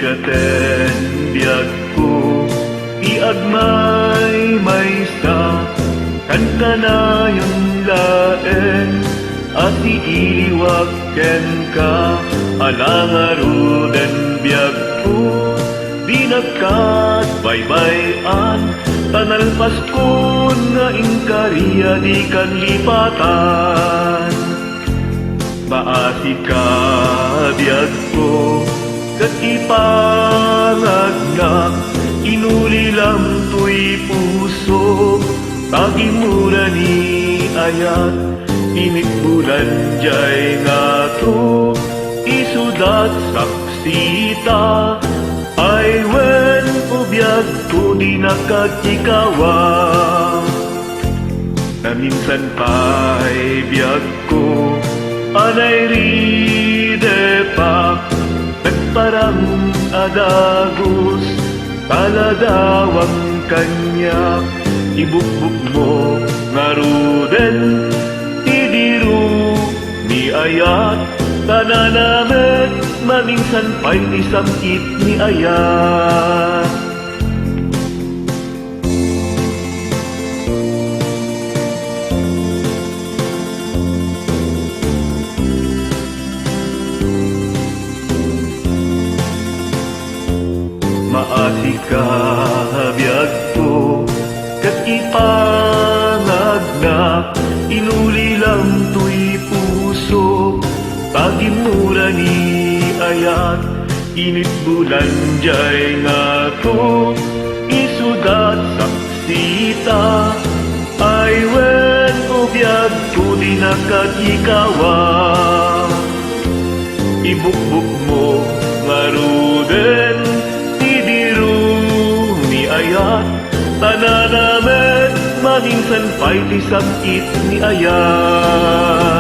gaten biag ko iagmay maysa kanta na yung laen ati iliwag ken ka alangaruden biag ko binagkat baybayan tanalpas ko nga ingkariya di kan lipatan maasi ka biag ko kat iparag nga inulilam to'y puso pagimura ni ayat inikbulan jay nga to isudat saksita ay wen ubiyag ko di nakatikawa na minsan pa'y biyag ko anay ride pa nagparang adagos taladawang kanya ibukbuk mo ngaruden tidiru ni ayat tananamet maminsan pa'y isangkit ni ayat maasi ka biag ko kat ipangag na inulilang to'y puso pagimura ni ayat init bulan jay nga to isudat saksita ay wen ubiyag ko di nakatikawa ibukbuk mo ngaruden ayat tananamet maminsan pa'y sakit ni ayat